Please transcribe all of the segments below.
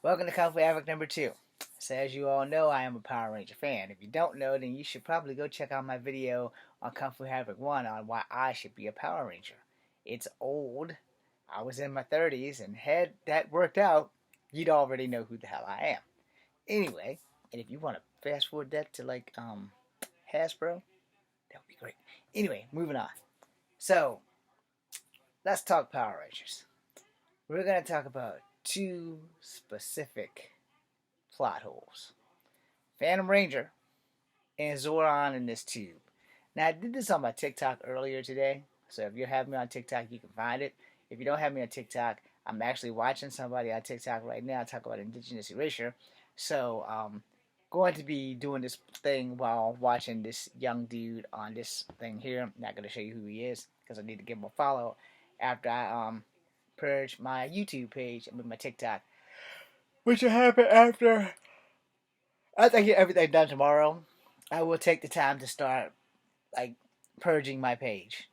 Welcome to Kung Fu Havoc number 2. So as you all know, I am a Power Ranger fan. If you don't know, then you should probably go check out my video on Kung Fu Havoc 1 on why I should be a Power Ranger. It's old. I was in my 30s, and had that worked out, you'd already know who the hell I am. Anyway, and if you want to fast forward that to Hasbro, that would be great. Anyway, moving on. So, let's talk Power Rangers. We're going to talk about two specific plot holes: Phantom Ranger and Zordon in this tube. Now, I did this on my TikTok earlier today, so if you have me on TikTok, you can find it. If you don't have me on TikTok, I'm actually watching somebody on TikTok right now talk about indigenous erasure. So, going to be doing this thing while watching this young dude on this thing here. I'm not going to show you who he is because I need to give him a follow after I purge my YouTube page and my TikTok, which will happen after I get everything done tomorrow. I will take the time to start like purging my page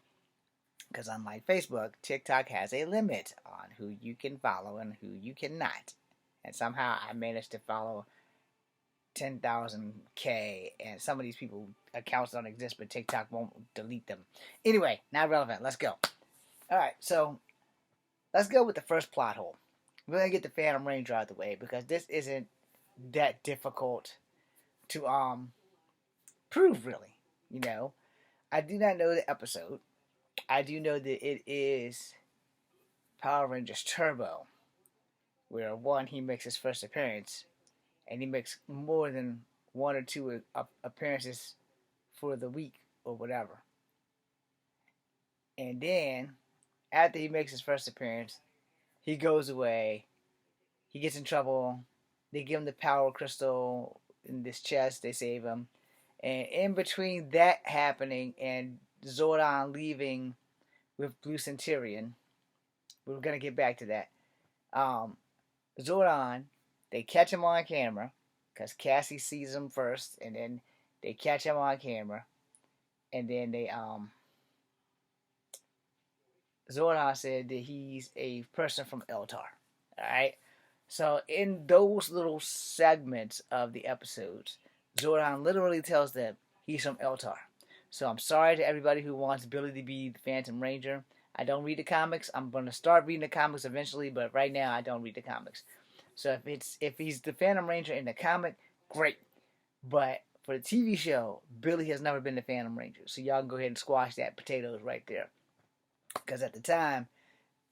because unlike Facebook, TikTok has a limit on who you can follow and who you cannot. And somehow I managed to follow 10,000K, and some of these people accounts don't exist, but TikTok won't delete them. Anyway, not relevant. Let's go. All right, so let's go with the first plot hole. We're gonna get the Phantom Ranger out of the way because this isn't that difficult to prove, really. You know, I do not know the episode. I do know that it is Power Rangers Turbo, where one he makes his first appearance, and he makes more than one or two appearances for the week or whatever. And then after he makes his first appearance, he goes away. He gets in trouble. They give him the power crystal in this chest. They save him. And in between that happening and Zordon leaving with Blue Centurion, we're going to get back to that. Zordon, they catch him on camera because Cassie sees him first, and then they catch him on camera, and then Zordon said that he's a person from Eltar. Alright? So in those little segments of the episodes, Zordon literally tells them he's from Eltar. So I'm sorry to everybody who wants Billy to be the Phantom Ranger. I don't read the comics. I'm going to start reading the comics eventually, but right now I don't read the comics. So if he's the Phantom Ranger in the comic, great. But for the TV show, Billy has never been the Phantom Ranger. So y'all can go ahead and squash that potatoes right there. Because at the time,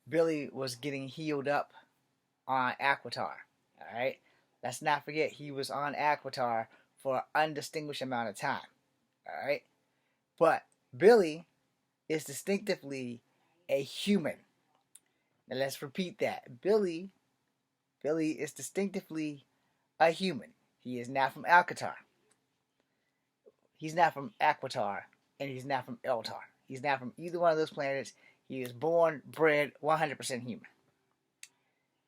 Billy was getting healed up on Aquitar. Alright? Let's not forget he was on Aquitar for an undistinguished amount of time. Alright? But Billy is distinctively a human. Now let's repeat that. Billy is distinctively a human. He is not from Alcatar. He's not from Aquitar, and he's not from Eltar. He's not from either one of those planets. He is born, bred, 100% human.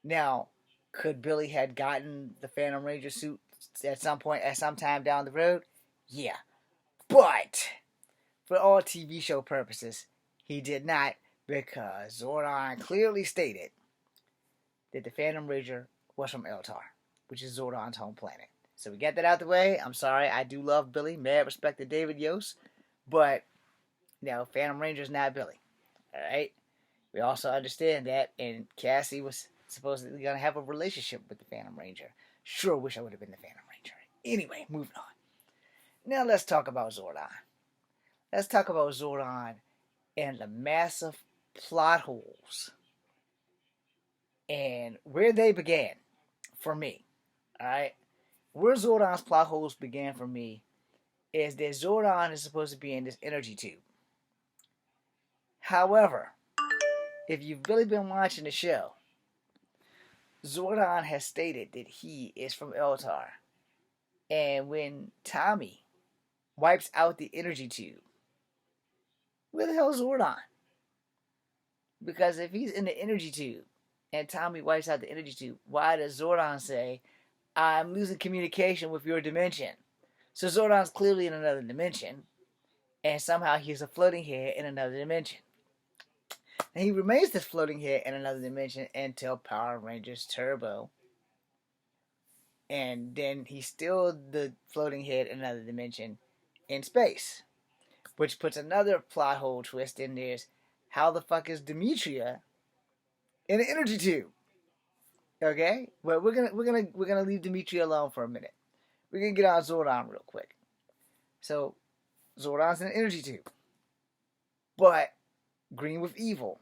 Now, could Billy had gotten the Phantom Ranger suit at some point, at some time down the road? Yeah. But, for all TV show purposes, he did not, because Zordon clearly stated that the Phantom Ranger was from Eltar, which is Zordon's home planet. So we got that out the way. I'm sorry, I do love Billy. Mad respect to David Yost. But, Phantom Ranger's not Billy. Alright? We also understand that, and Cassie was supposedly going to have a relationship with the Phantom Ranger. Sure wish I would have been the Phantom Ranger. Anyway, moving on. Now let's talk about Zordon. Let's talk about Zordon and the massive plot holes and where they began for me. Alright? Where Zordon's plot holes began for me is that Zordon is supposed to be in this energy tube. However, if you've really been watching the show, Zordon has stated that he is from Eltar. And when Tommy wipes out the energy tube, where the hell is Zordon? Because if he's in the energy tube and Tommy wipes out the energy tube, why does Zordon say, I'm losing communication with your dimension? So Zordon's clearly in another dimension, and somehow he's a floating head in another dimension. And he remains this floating head in another dimension until Power Rangers Turbo And then he's still the floating head in another dimension in space. Which puts another plot hole twist in there. Is how the fuck is Demetria in an energy tube? Okay? But we're gonna leave Demetria alone for a minute. We're gonna get on Zordon real quick. So Zordon's in an energy tube. But Green with Evil,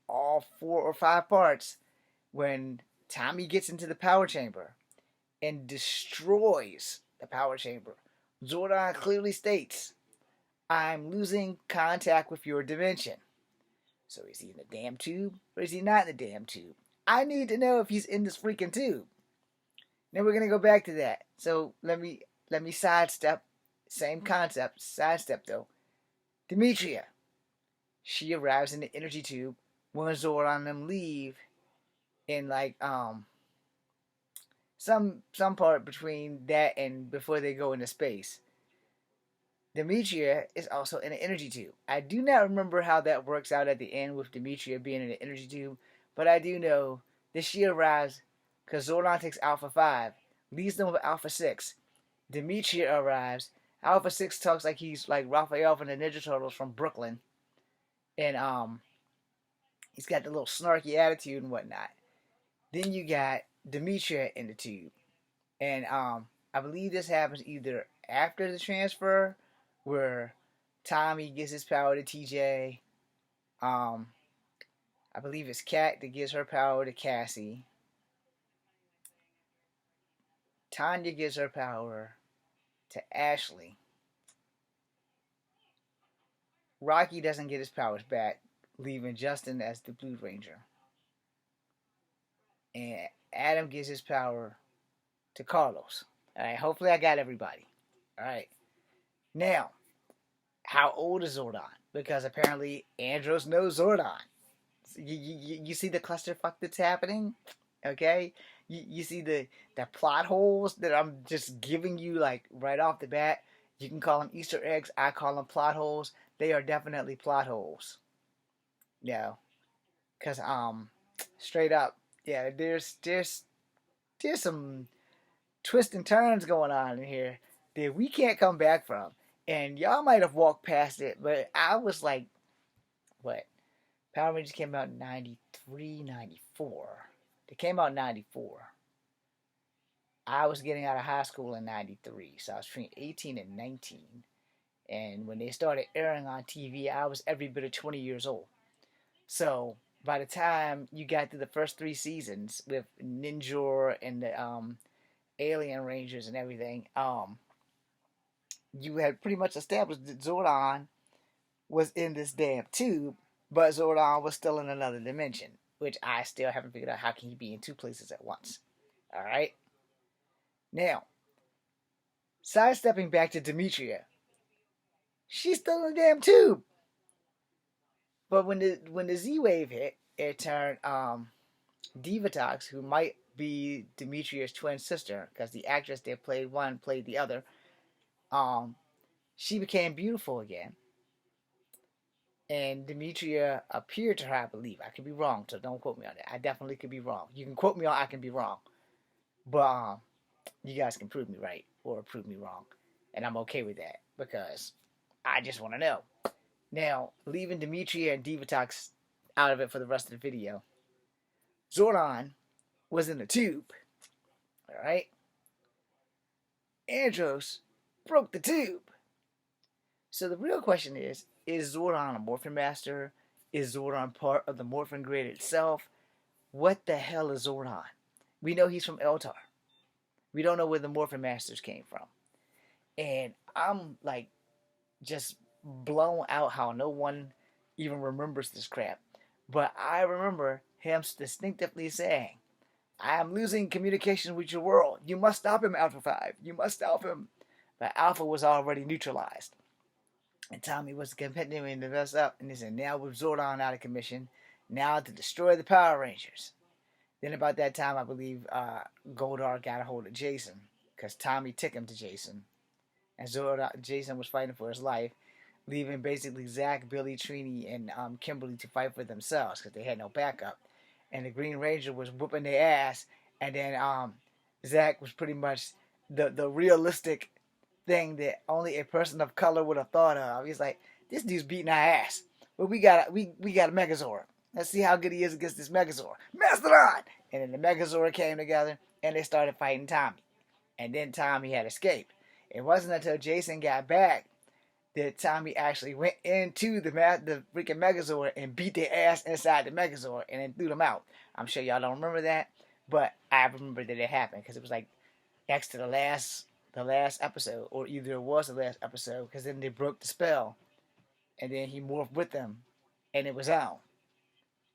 all 4 or 5 parts, when Tommy gets into the power chamber and destroys the power chamber, Zordon clearly states, I'm losing contact with your dimension. So is he in the damn tube or is he not in the damn tube? I need to know if he's in this freaking tube. Then we're gonna go back to that. So let me sidestep. Same concept, sidestep though. Demetria. She arrives in the energy tube when Zordon and them leave in like some part between that and before they go into space. Demetria is also in an energy tube. I do not remember how that works out at the end with Demetria being in an energy tube, but I do know that she arrives because Zordon takes Alpha 5, leaves them with Alpha 6. Demetria arrives. Alpha 6 talks like he's like Raphael from the Ninja Turtles from Brooklyn. And he's got the little snarky attitude and whatnot. Then you got Demetria in the tube. And I believe this happens either after the transfer, where Tommy gives his power to TJ. I believe it's Kat that gives her power to Cassie. Tanya gives her power to Ashley. Rocky doesn't get his powers back, leaving Justin as the Blue Ranger. And Adam gives his power to Carlos. Alright, hopefully I got everybody. Alright. Now, how old is Zordon? Because apparently Andros knows Zordon. You see the clusterfuck that's happening? Okay? You see the plot holes that I'm just giving you like right off the bat? You can call them Easter eggs. I call them plot holes. They are definitely plot holes. Yeah. Because, straight up, yeah, there's some twists and turns going on in here that we can't come back from. And y'all might have walked past it, but I was like, what? Power Rangers came out in 93, 94. They came out in 94. I was getting out of high school in 93, so I was between 18 and 19. And when they started airing on TV, I was every bit of 20 years old. So by the time you got through the first 3 seasons with Ninja and the Alien Rangers and everything, you had pretty much established that Zordon was in this damn tube, but Zordon was still in another dimension, which I still haven't figured out how can he be in 2 places at once. Alright? Now, sidestepping back to Demetria, she's still in the damn tube. But when the Z-Wave hit, it turned Divatox, who might be Demetria's twin sister, because the actress that played one played the other, she became beautiful again. And Demetria appeared to her, I believe. I could be wrong, so don't quote me on that. I definitely could be wrong. You can quote me on I can be wrong. But you guys can prove me right or prove me wrong. And I'm okay with that because I just want to know. Now, leaving Demetria and Divatox out of it for the rest of the video, Zordon was in the tube. Alright? Andros broke the tube. So the real question is Zordon a Morphin Master? Is Zordon part of the Morphin Grid itself? What the hell is Zordon? We know he's from Eltar. We don't know where the Morphin Masters came from. And I'm like just blown out how no one even remembers this crap. But I remember him distinctively saying, I am losing communication with your world. You must stop him, Alpha 5. You must stop him. But Alpha was already neutralized. And Tommy was continuing to mess up. And he said, now with Zordon out of commission, now to destroy the Power Rangers. Then about that time, I believe Goldar got a hold of Jason. Because Tommy took him to Jason. And Jason was fighting for his life, leaving basically Zach, Billy, Trini, and Kimberly to fight for themselves because they had no backup. And the Green Ranger was whooping their ass. And then Zack was pretty much the realistic thing that only a person of color would have thought of. He's like, this dude's beating our ass, but we got a Megazord. Let's see how good he is against this Megazord. Mastodon! And then the Megazord came together and they started fighting Tommy. And then Tommy had escaped. It wasn't until Jason got back that Tommy actually went into the freaking Megazord and beat their ass inside the Megazord and then threw them out. I'm sure y'all don't remember that, but I remember that it happened because it was like next to the last episode, or either it was the last episode, because then they broke the spell, and then he morphed with them, and it was on.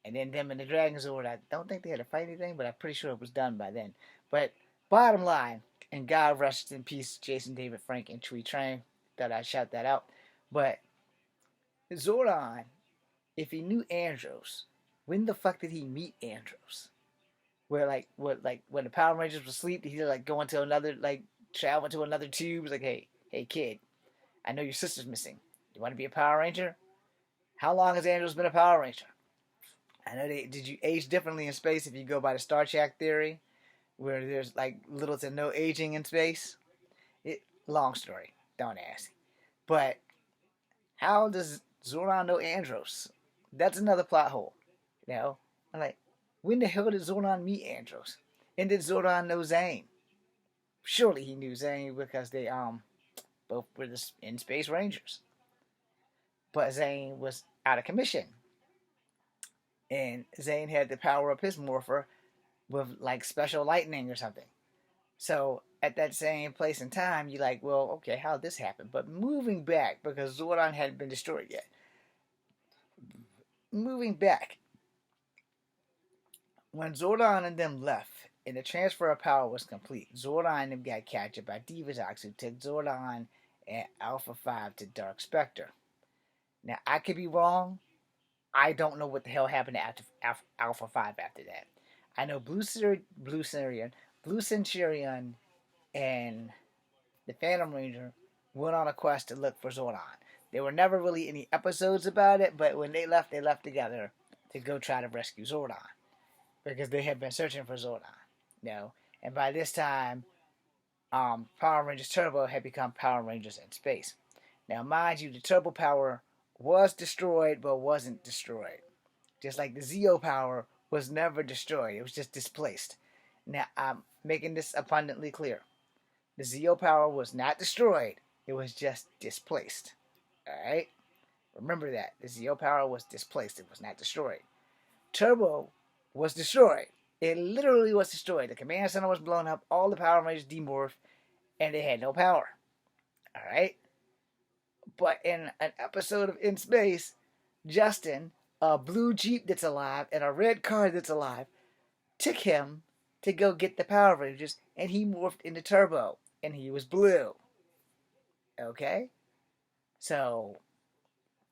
And then them and the Dragon Zord, I don't think they had to fight anything, but I'm pretty sure it was done by then. But bottom line, and God rest in peace, Jason David Frank and Chewie Trang. Thought I'd shout that out. But Zordon, if he knew Andros, when the fuck did he meet Andros? Where when the Power Rangers were asleep, did he like go into another travel into another tube? It was like, hey kid, I know your sister's missing. You want to be a Power Ranger? How long has Andros been a Power Ranger? I know did you age differently in space if you go by the Star Trek theory, where there's like little to no aging in space? Long story, don't ask. But how does Zordon know Andros? That's another plot hole. You know, I'm like, when the hell did Zordon meet Andros? And did Zordon know Zane? Surely he knew Zane because they both were in Space Rangers. But Zane was out of commission. And Zane had to power up his morpher with like special lightning or something. So at that same place and time, you're like, well, okay, how did this happen? But moving back, because Zordon hadn't been destroyed yet. Moving back, when Zordon and them left, and the transfer of power was complete, Zordon and them got captured by Divatox, who took Zordon and Alpha 5 to Dark Spectre. Now, I could be wrong. I don't know what the hell happened to Alpha 5 after that. I know Blue Centurion, and the Phantom Ranger went on a quest to look for Zordon. There were never really any episodes about it, but when they left together to go try to rescue Zordon. Because they had been searching for Zordon. And by this time, Power Rangers Turbo had become Power Rangers in space. Now, mind you, the Turbo power was destroyed, but wasn't destroyed. Just like the Zeo power was never destroyed. It was just displaced. Now, I'm making this abundantly clear. The Zeo power was not destroyed. It was just displaced. Alright? Remember that. The Zeo power was displaced. It was not destroyed. Turbo was destroyed. It literally was destroyed. The command center was blown up. All the Power Rangers demorphed. And they had no power. Alright? But in an episode of In Space, Justin, a blue Jeep that's alive and a red car that's alive, took him to go get the Power Rangers, and he morphed into Turbo, and he was blue. Okay? So,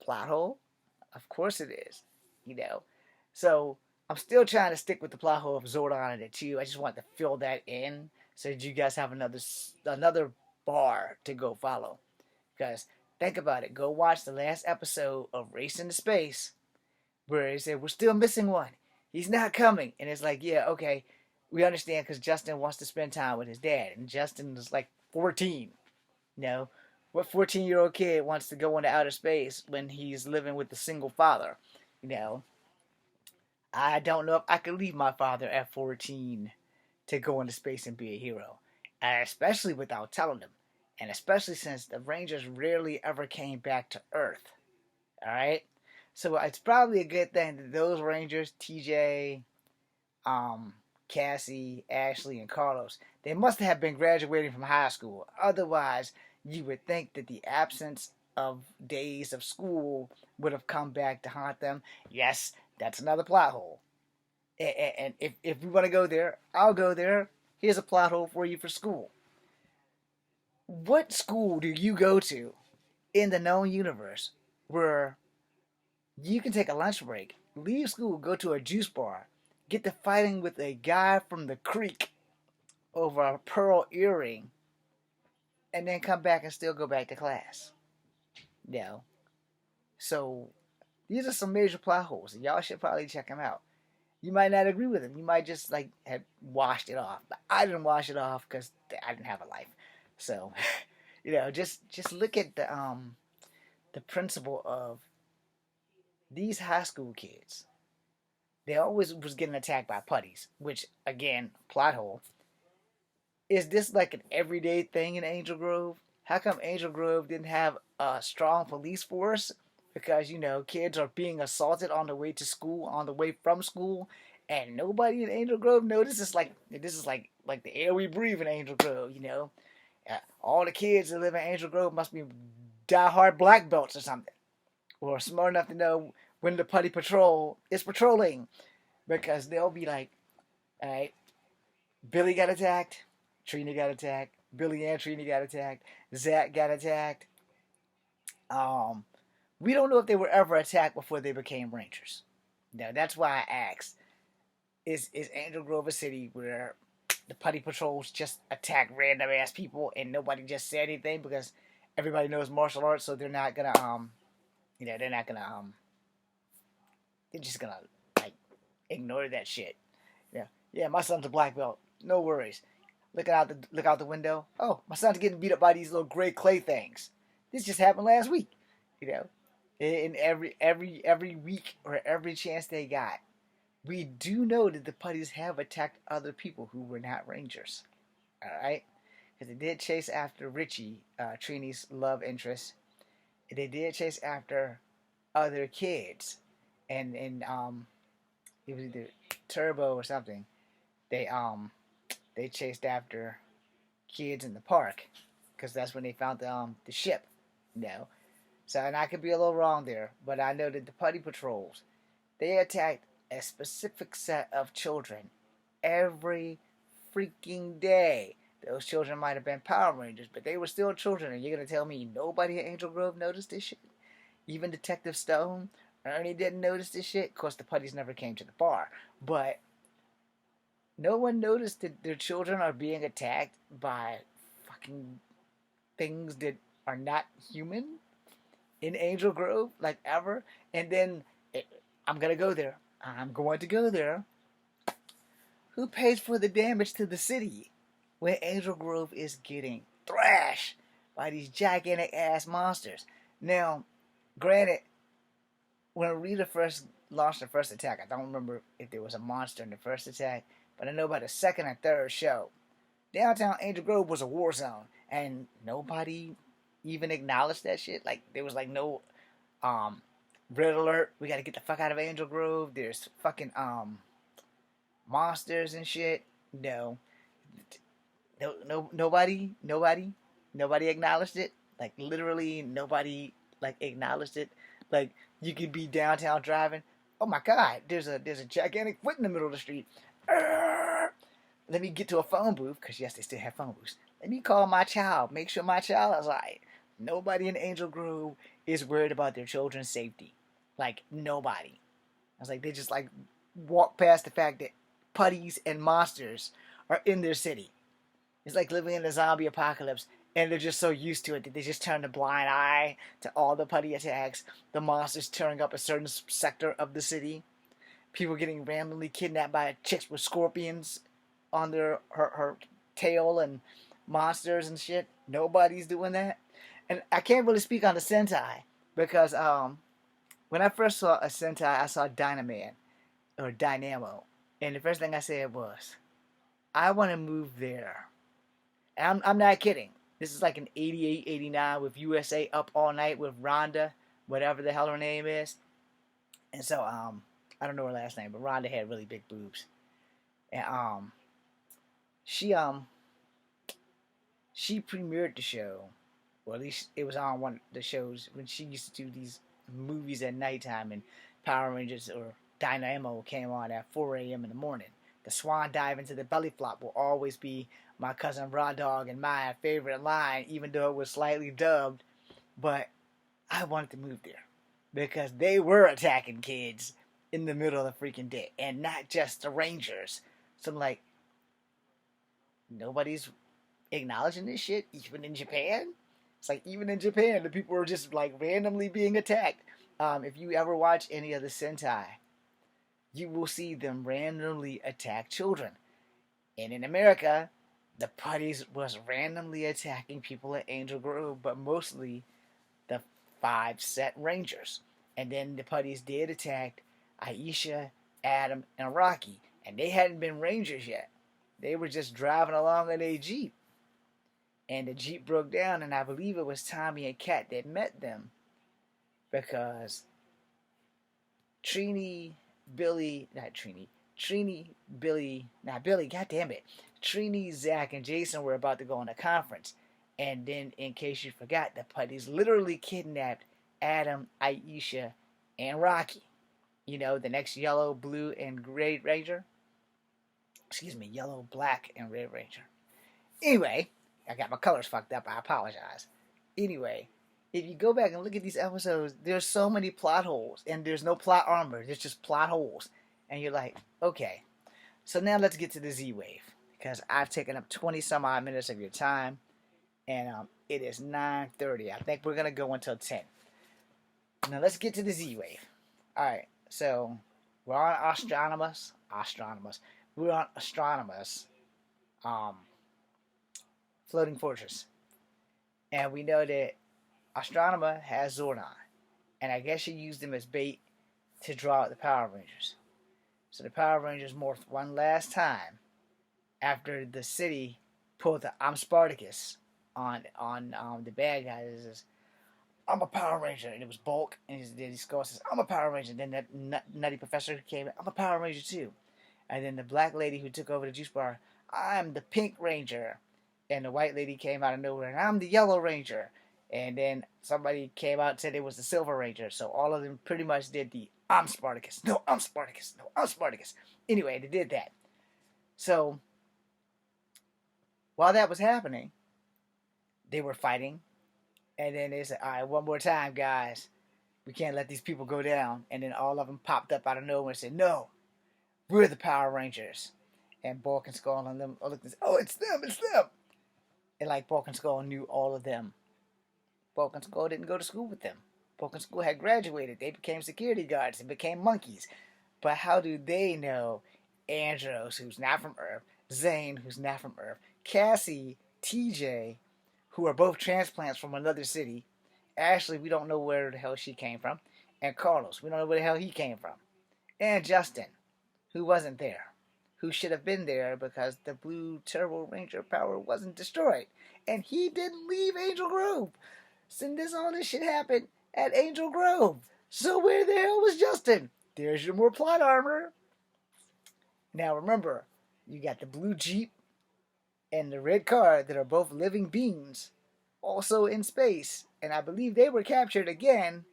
plot hole? Of course it is. So, I'm still trying to stick with the plot hole of Zordon and the two. I just want to fill that in so that you guys have another bar to go follow. Because think about it. Go watch the last episode of Race into Space, where they said, we're still missing one. He's not coming. And it's like, yeah, okay, we understand because Justin wants to spend time with his dad. And Justin is like 14. What 14-year-old kid wants to go into outer space when he's living with a single father? I don't know if I could leave my father at 14 to go into space and be a hero. Especially without telling him. And especially since the Rangers rarely ever came back to Earth. Alright? So it's probably a good thing that those Rangers, TJ, Cassie, Ashley, and Carlos, they must have been graduating from high school. Otherwise, you would think that the absence of days of school would have come back to haunt them. Yes, that's another plot hole. And if we want to go there, I'll go there. Here's a plot hole for you for school. What school do you go to in the known universe where you can take a lunch break, leave school, go to a juice bar, get to fighting with a guy from the creek over a pearl earring, and then come back and still go back to class? So these are some major plot holes, and y'all should probably check them out. You might not agree with him. You might just like have washed it off. But I didn't wash it off because I didn't have a life. So, just look at the principle of these high school kids. They always was getting attacked by putties, which again, plot hole. Is this like an everyday thing in Angel Grove? How come Angel Grove didn't have a strong police force? Because kids are being assaulted on the way to school, on the way from school, and nobody in Angel Grove notices. Like this is like the air we breathe in Angel Grove. All the kids that live in Angel Grove must be diehard black belts or something, or smart enough to know when the putty patrol is patrolling, because they'll be like, all right, Billy got attacked, Trina got attacked, Billy and Trina got attacked, Zach got attacked. Um, we don't know if they were ever attacked before they became Rangers. Now that's why I asked: Is Angel Grove a city where the putty patrols just attack random ass people and nobody just said anything because everybody knows martial arts, so they're not gonna they're not gonna they're just gonna like ignore that shit. Yeah, my son's a black belt. No worries. Look out the window. Oh, my son's getting beat up by these little gray clay things. This just happened last week. You know, in every week or every chance they got, we do know that the putties have attacked other people who were not Rangers. All right, because they did chase after Richie, Trini's love interest. They did chase after other kids, and it was either Turbo or something. They they chased after kids in the park because that's when they found the ship. So, and I could be a little wrong there, but I know that the putty patrols, they attacked a specific set of children every freaking day. Those children might have been Power Rangers, but they were still children, and you're gonna tell me nobody at Angel Grove noticed this shit? Even Detective Stone, Ernie didn't notice this shit. Of course, the putties never came to the bar, but no one noticed that their children are being attacked by fucking things that are not human in Angel Grove, like ever. And then I'm gonna go there. I'm going to go there. Who pays for the damage to the city when Angel Grove is getting thrashed by these gigantic ass monsters? Now, granted, when Rita first launched the first attack, I don't remember if there was a monster in the first attack, but I know by the second and third show, downtown Angel Grove was a war zone, and nobody even acknowledged that shit. Like there was like no red alert. We got to get the fuck out of Angel Grove. There's fucking monsters and shit. No, nobody acknowledged it. Like literally nobody like acknowledged it. Like you could be downtown driving. Oh my god, there's a gigantic foot in the middle of the street. Let me get to a phone booth, because yes, they still have phone booths. Let me call my child, make sure my child is alright. Nobody in Angel Grove is worried about their children's safety. Like, nobody. I was like, they just like walk past the fact that putties and monsters are in their city. It's like living in a zombie apocalypse, and they're just so used to it that they just turn a blind eye to all the putty attacks, the monsters tearing up a certain sector of the city, people getting randomly kidnapped by chicks with scorpions on her tail and monsters and shit. Nobody's doing that. And I can't really speak on the Sentai because when I first saw a Sentai, I saw Dynaman or Dynamo, and the first thing I said was, I want to move there. And I'm not kidding. This is like an 88, 89 with USA Up All Night with Rhonda, whatever the hell her name is. And so I don't know her last name, but Rhonda had really big boobs. And she premiered the show, or at least it was on one of the shows when she used to do these movies at nighttime, and Power Rangers or Dynamo came on at 4 a.m. in the morning. The swan dive into the belly flop will always be my cousin Raw Dog and my favorite line, even though it was slightly dubbed. But I wanted to move there because they were attacking kids in the middle of the freaking day, and not just the Rangers. So I'm like, nobody's acknowledging this shit, even in Japan. It's like even in Japan, the people are just like randomly being attacked. If you ever watch any of the Sentai, you will see them randomly attack children. And in America, the putties was randomly attacking people at Angel Grove, but mostly the 5 set Rangers. And then the putties did attack Aisha, Adam, and Rocky. And they hadn't been Rangers yet. They were just driving along in a Jeep. And the Jeep broke down, and I believe it was Tommy and Kat that met them because Trini, Billy, God damn it. Trini, Zach, and Jason were about to go on a conference. And then, in case you forgot, the putties literally kidnapped Adam, Aisha, and Rocky. You know, the next yellow, blue, and red Ranger. Excuse me, yellow, black, and red Ranger. Anyway, I got my colors fucked up. I apologize. Anyway, if you go back and look at these episodes, there's so many plot holes, and there's no plot armor. There's just plot holes. And you're like, okay. So now let's get to the Z-Wave, because I've taken up 20 some odd minutes of your time, and it is 9:30. I think we're going to go until 10. Now let's get to the Z-Wave. Alright, so we're on Astronomus. We're on Astronomus. Floating Fortress. And we know that Astronema has Zordon. And I guess she used him as bait to draw out the Power Rangers. So the Power Rangers morphed one last time after the city pulled the I'm Spartacus on the bad guys. Says, I'm a Power Ranger. And it was Bulk. And his skull says, I'm a Power Ranger. And then that nutty professor came in, I'm a Power Ranger too. And then the black lady who took over the juice bar, I'm the Pink Ranger. And the white lady came out of nowhere, and I'm the Yellow Ranger. And then somebody came out and said it was the Silver Ranger. So all of them pretty much did the I'm Spartacus. No, I'm Spartacus. No, I'm Spartacus. Anyway, they did that. So while that was happening, they were fighting. And then they said, all right, one more time, guys. We can't let these people go down. And then all of them popped up out of nowhere and said, no, we're the Power Rangers. And Bulk and Skull and them looked and said, oh, it's them. And like Bulk and Skull knew all of them. Bulk and Skull didn't go to school with them. Bulk and Skull had graduated. They became security guards and became monkeys. But how do they know Andros, who's not from Earth, Zane, who's not from Earth, Cassie, TJ, who are both transplants from another city, Ashley, we don't know where the hell she came from, and Carlos, we don't know where the hell he came from, and Justin, who wasn't there, who should have been there because the blue Turbo Ranger power wasn't destroyed. And he didn't leave Angel Grove. Since all this shit happened at Angel Grove. So where the hell was Justin? There's your more plot armor. Now remember, you got the blue Jeep and the red car that are both living beings, also in space. And I believe they were captured again.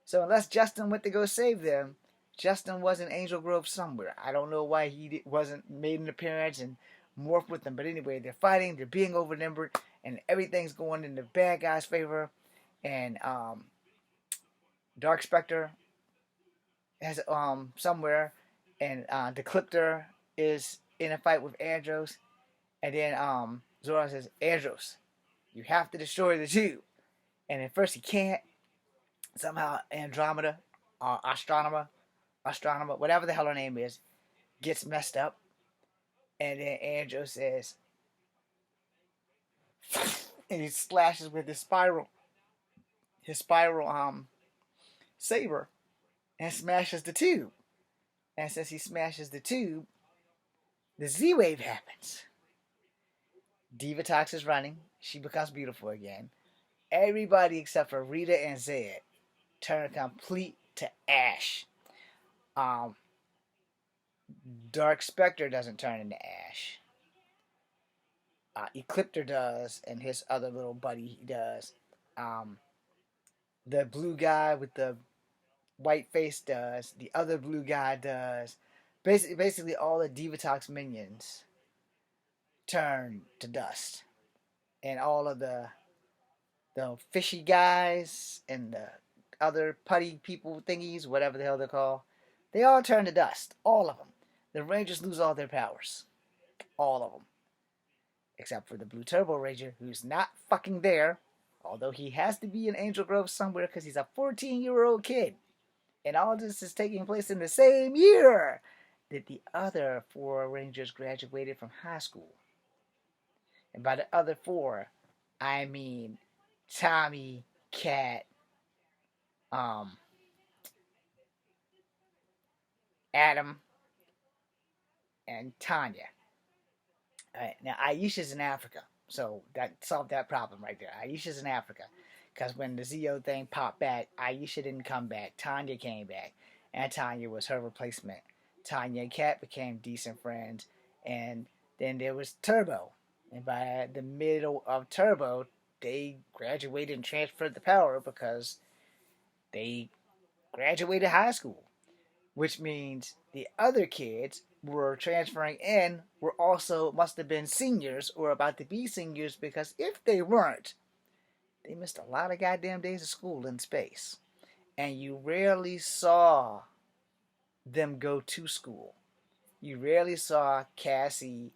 So unless Justin went to go save them, Justin was in Angel Grove somewhere. I don't know why he wasn't made an appearance and morphed with them. But anyway, they're fighting. They're being overnumbered. And everything's going in the bad guy's favor. And Dark Spectre has somewhere. And Decryptor is in a fight with Andros. And then Zordon says, Andros, you have to destroy the two. And at first he can't. Somehow Andromeda, Astronomer, whatever the hell her name is, gets messed up. And then Andros says, and he slashes with his spiral saber, and smashes the tube. And since he smashes the tube, the Z-Wave happens. Divatox is running. She becomes beautiful again. Everybody except for Rita and Zed turn complete to ash. Dark Spectre doesn't turn into ash. Ecliptor does, and his other little buddy he does. The blue guy with the white face does. The other blue guy does. Basically all the Divatox minions turn to dust. And all of the fishy guys and the other putty people thingies, whatever the hell they're called, they all turn to dust. All of them. The Rangers lose all their powers. All of them. Except for the Blue Turbo Ranger, who's not fucking there. Although he has to be in Angel Grove somewhere because he's a 14-year-old kid. And all this is taking place in the same year that the other four Rangers graduated from high school. And by the other four, I mean Tommy, Cat, um, Adam, and Tanya. All right, now Aisha's in Africa, so that solved that problem right there. Aisha's in Africa, because when the Zeo thing popped back, Aisha didn't come back. Tanya came back, and Tanya was her replacement. Tanya and Kat became decent friends, and then there was Turbo, and by the middle of Turbo, they graduated and transferred the power because they graduated high school, which means the other kids were transferring in were also must have been seniors or about to be seniors, because if they weren't, they missed a lot of goddamn days of school in space. And you rarely saw them go to school. You rarely saw Cassie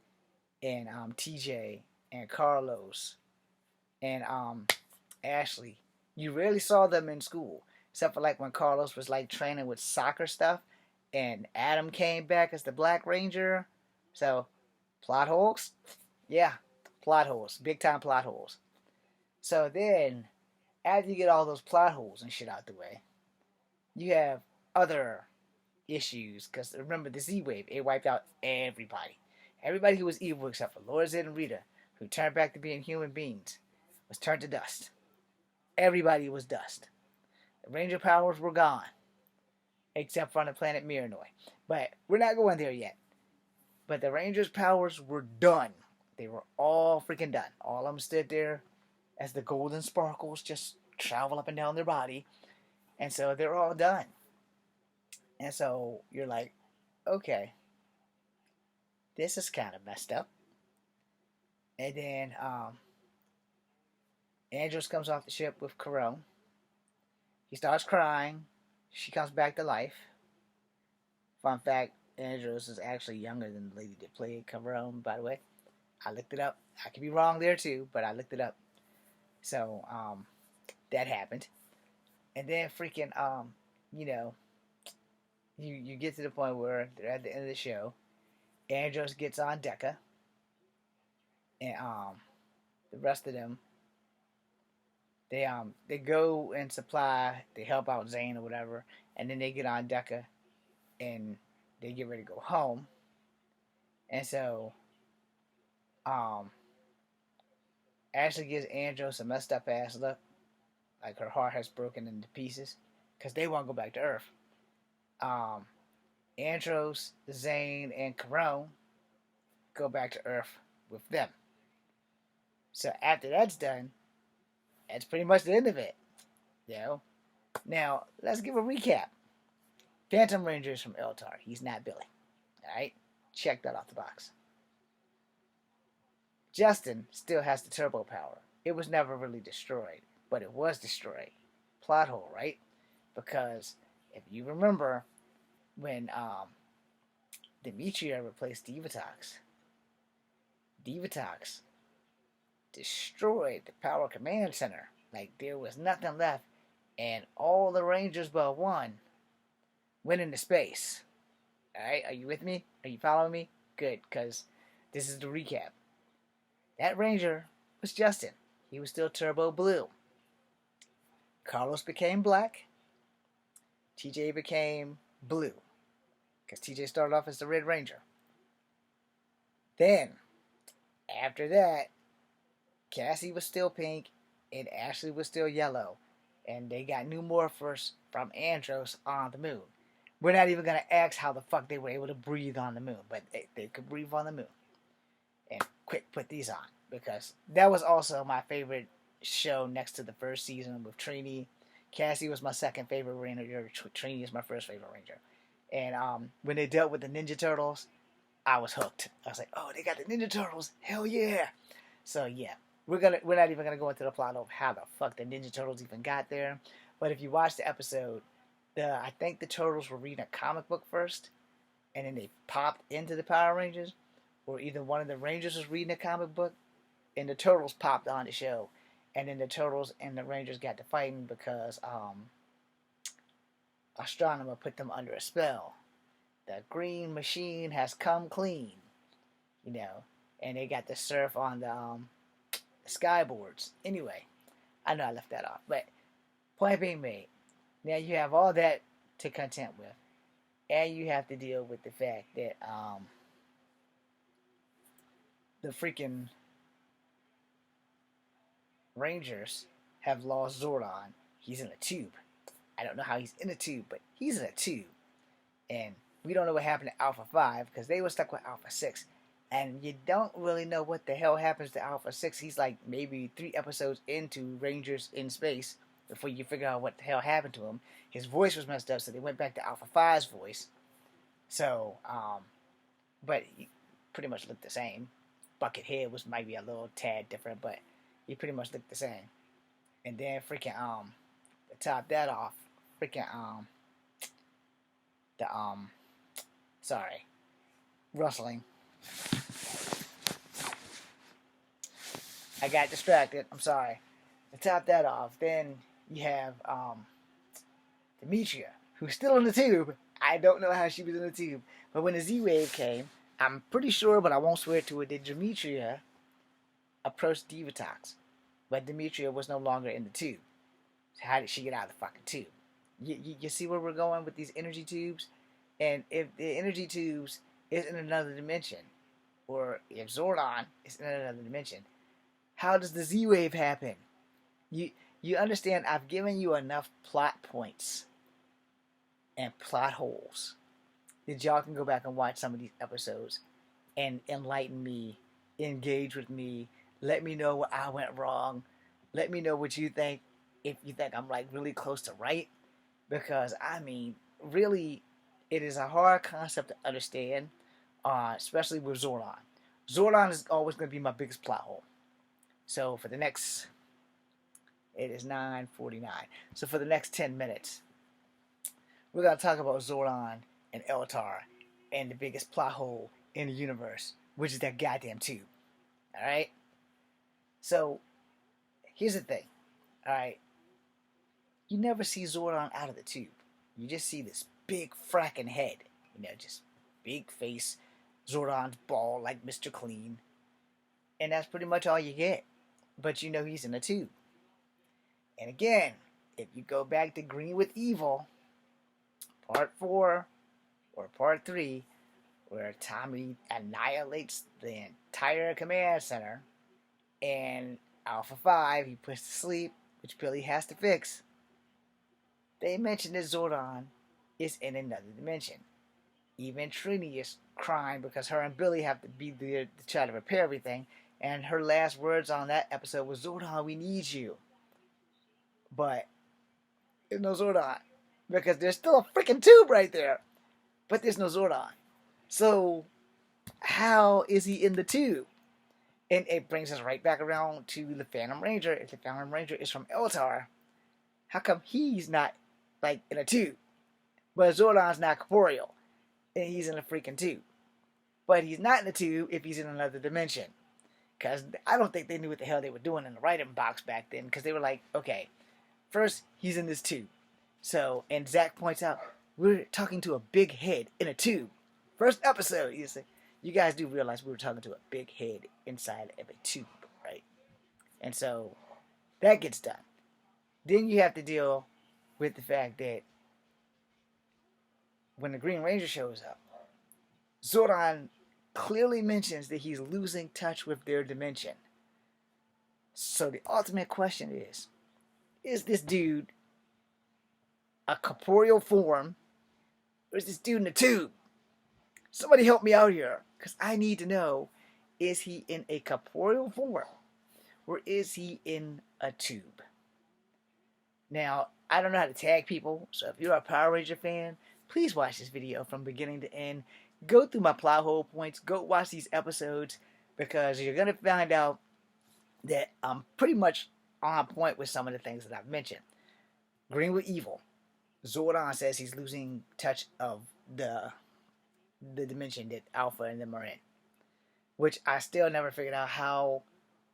and TJ and Carlos and Ashley. You rarely saw them in school, except for like when Carlos was like training with soccer stuff, and Adam came back as the Black Ranger. So, plot holes? Yeah, plot holes. Big time plot holes. So then, after you get all those plot holes and shit out the way, you have other issues. Because remember, the Z Wave, it wiped out everybody. Everybody who was evil except for Lord Zed and Rita, who turned back to being human beings, was turned to dust. Everybody was dust. The Ranger powers were gone, except for on the planet Miranoi. But we're not going there yet. But the Rangers' powers were done. They were all freaking done. All of them stood there as the golden sparkles just travel up and down their body. And so they're all done. And so you're like, okay, this is kind of messed up. And then Andros comes off the ship with Carone. He starts crying. She comes back to life. Fun fact, Andros is actually younger than the lady that played Carone, by the way. I looked it up. I could be wrong there too, but I looked it up. So, that happened. And then freaking, you know, you get to the point where they're at the end of the show. Andros gets on Deca. And, the rest of them, they go and supply, they help out Zane or whatever, and then they get on Deca and they get ready to go home. And so, Ashley gives Andros a messed up ass look, like her heart has broken into pieces, because they won't go back to Earth. Andros, Zane, and Carone go back to Earth with them. So after that's done, that's pretty much the end of it. You know? Now, let's give a recap. Phantom Ranger is from Eltar. He's not Billy. Alright? Check that off the box. Justin still has the turbo power. It was never really destroyed, but it was destroyed. Plot hole, right? Because if you remember when Demetria replaced Divatox, Divatox destroyed the Power Command Center. Like, there was nothing left, and all the Rangers but one went into space. Alright, are you with me? Are you following me? Good, because this is the recap. That Ranger was Justin. He was still Turbo Blue. Carlos became black. TJ became blue, because TJ started off as the Red Ranger. Then, after that, Cassie was still pink, and Ashley was still yellow. And they got new morphers from Andros on the moon. We're not even going to ask how the fuck they were able to breathe on the moon, but they could breathe on the moon. And quick, put these on, because that was also my favorite show next to the first season with Trini. Cassie was my second favorite Ranger. Trini is my first favorite Ranger. And when they dealt with the Ninja Turtles, I was hooked. I was like, oh, they got the Ninja Turtles. Hell yeah. So yeah, we're not even gonna go into the plot of how the fuck the Ninja Turtles even got there. But if you watch the episode, I think the Turtles were reading a comic book first, and then they popped into the Power Rangers, or either one of the Rangers was reading a comic book, and the Turtles popped on the show, and then the Turtles and the Rangers got to fighting because astronomer put them under a spell. The green machine has come clean, you know, and they got to surf on the skyboards. Anyway, I know I left that off, but point being made. Now you have all that to contend with, and you have to deal with the fact that the freaking Rangers have lost Zordon. He's in a tube. I don't know how he's in a tube, but he's in a tube. And we don't know what happened to Alpha 5 because they were stuck with Alpha 6. And you don't really know what the hell happens to Alpha 6. He's like maybe 3 episodes into Rangers in Space before you figure out what the hell happened to him. His voice was messed up, so they went back to Alpha 5's voice. So, but he pretty much looked the same. Buckethead was maybe a little tad different, but he pretty much looked the same. And then freaking to top that off, freaking rustling. I got distracted. I'm sorry. To top that off, then you have Demetria, who's still in the tube. I don't know how she was in the tube, but when the Z-Wave came, I'm pretty sure, but I won't swear to it, that Demetria approached Divatox, but Demetria was no longer in the tube. So how did she get out of the fucking tube? You see where we're going with these energy tubes? And if the energy tubes is in another dimension, or if Zordon is in another dimension, how does the Z-Wave happen? You understand, I've given you enough plot points and plot holes that y'all can go back and watch some of these episodes and enlighten me, engage with me, let me know what I went wrong, let me know what you think, if you think I'm like really close to right, because I mean, really, it is a hard concept to understand, especially with Zordon. Zordon is always going to be my biggest plot hole. So for the next, it is 9:49. So for the next 10 minutes, we're going to talk about Zordon and Eltar and the biggest plot hole in the universe, which is that goddamn tube. Alright? So, here's the thing. Alright? You never see Zordon out of the tube. You just see this big fracking head. You know, just big face. Zordon's bald like Mr. Clean. And that's pretty much all you get. But you know he's in a tube. And again, if you go back to Green with Evil, Part 4 or Part 3, where Tommy annihilates the entire command center, and Alpha 5 he puts to sleep, which Billy has to fix, they mention that Zordon is in another dimension. Even Trini is crying because her and Billy have to be there to try to repair everything, and her last words on that episode was, Zordon, we need you. But there's no Zordon, because there's still a freaking tube right there, but there's no Zordon. So how is he in the tube? And it brings us right back around to the Phantom Ranger. If the Phantom Ranger is from Eltar, how come he's not like in a tube? But Zordon's not corporeal, and he's in a freaking tube. But he's not in the tube if he's in another dimension. Because I don't think they knew what the hell they were doing in the writing box back then. Because they were like, okay, first he's in this tube. So, and Zach points out, we're talking to a big head in a tube. First episode, you guys do realize we were talking to a big head inside of a tube, right? And so, that gets done. Then you have to deal with the fact that when the Green Ranger shows up, Zordon clearly mentions that he's losing touch with their dimension. So the ultimate question is this dude a corporeal form, or is this dude in a tube? Somebody help me out here, because I need to know, is he in a corporeal form, or is he in a tube? Now, I don't know how to tag people, so if you're a Power Ranger fan, please watch this video from beginning to end. Go through my plot hole points, go watch these episodes, because you're going to find out that I'm pretty much on point with some of the things that I've mentioned. Green with Evil. Zordon says he's losing touch of the dimension that Alpha and them are in. Which I still never figured out how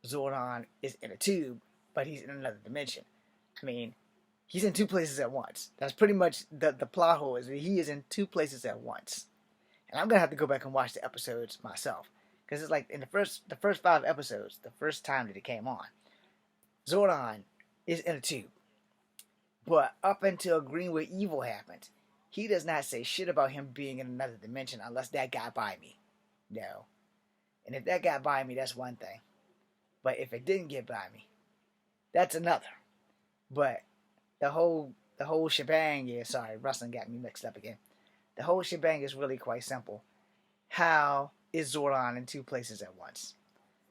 Zordon is in a tube, but he's in another dimension. I mean, He's in two places at once. That's pretty much the plot hole, is that he is in two places at once. And I'm gonna have to go back and watch the episodes myself, because it's like in the first 5 episodes, the first time that it came on, Zordon is in a tube. But up until Greenwood Evil happened, he does not say shit about him being in another dimension unless that got by me. No. And if that got by me, that's one thing. But if it didn't get by me, that's another. But the whole shebang is, sorry, wrestling got me mixed up again. The whole shebang is really quite simple. How is Zordon in two places at once?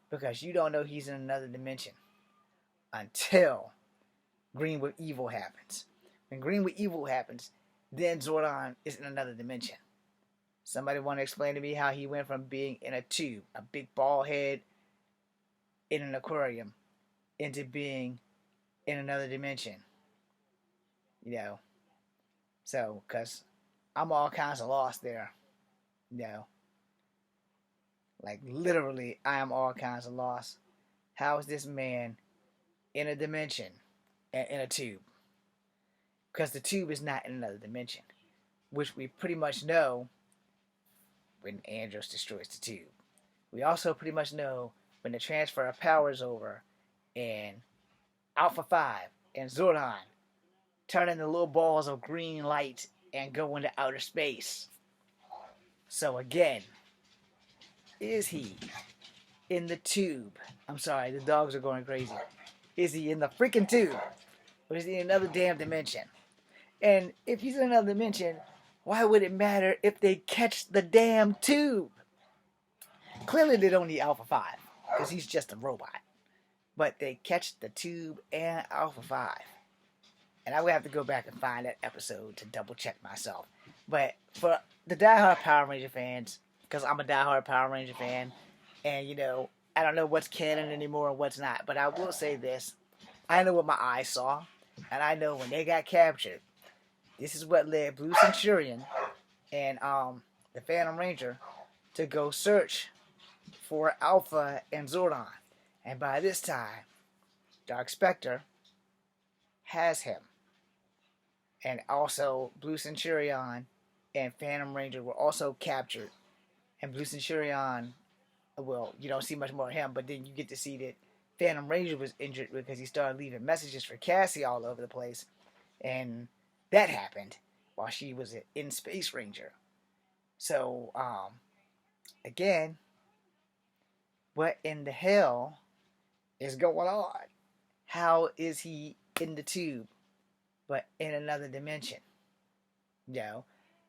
Because you don't know he's in another dimension until Greenwood Evil happens. When Greenwood Evil happens, then Zordon is in another dimension. Somebody want to explain to me how he went from being in a tube, a big ball head in an aquarium, into being in another dimension? You know, so, because I'm all kinds of lost there. You know, like literally, I am all kinds of lost. How is this man in a dimension and in a tube? Because the tube is not in another dimension, which we pretty much know when Andros destroys the tube. We also pretty much know when the transfer of power is over and Alpha 5 and Zordon turn into little balls of green light and go into outer space. So again, is he in the tube? I'm sorry, the dogs are going crazy. Is he in the freaking tube? Or is he in another damn dimension? And if he's in another dimension, why would it matter if they catch the damn tube? Clearly they don't need Alpha 5, because he's just a robot. But they catch the tube and Alpha 5. And I would have to go back and find that episode to double check myself. But for the diehard Power Ranger fans, because I'm a diehard Power Ranger fan, and you know, I don't know what's canon anymore and what's not, but I will say this. I know what my eyes saw, and I know when they got captured, this is what led Blue Centurion and the Phantom Ranger to go search for Alpha and Zordon. And by this time, Dark Spectre has him. And also, Blue Centurion and Phantom Ranger were also captured. And Blue Centurion, well, you don't see much more of him, but then you get to see that Phantom Ranger was injured because he started leaving messages for Cassie all over the place. And that happened while she was in Space Ranger. So, again, what in the hell is going on? How is he in the tube, but in another dimension? You know,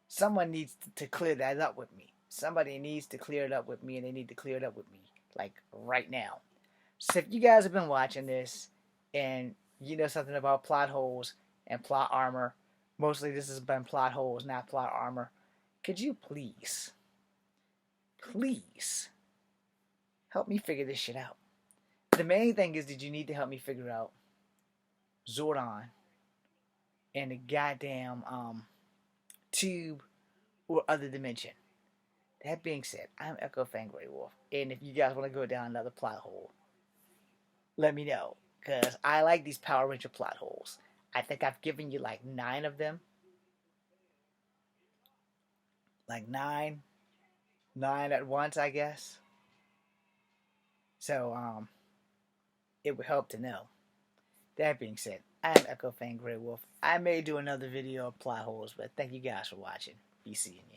someone needs to clear that up with me. Somebody needs to clear it up with me, and they need to clear it up with me, like, right now. So if you guys have been watching this, and you know something about plot holes and plot armor, mostly this has been plot holes, not plot armor, could you please help me figure this shit out? The main thing is that you need to help me figure out Zordon and the goddamn tube or other dimension. That being said, I'm Echo Fang Grey Wolf, and if you guys want to go down another plot hole, let me know, because I like these Power Ranger plot holes. I think I've given you like 9 of them. Like 9 at once, I guess. So, it would help to know. That being said, I'm Echo Fang Grey Wolf. I may do another video of plot holes, but thank you guys for watching. Be seeing you.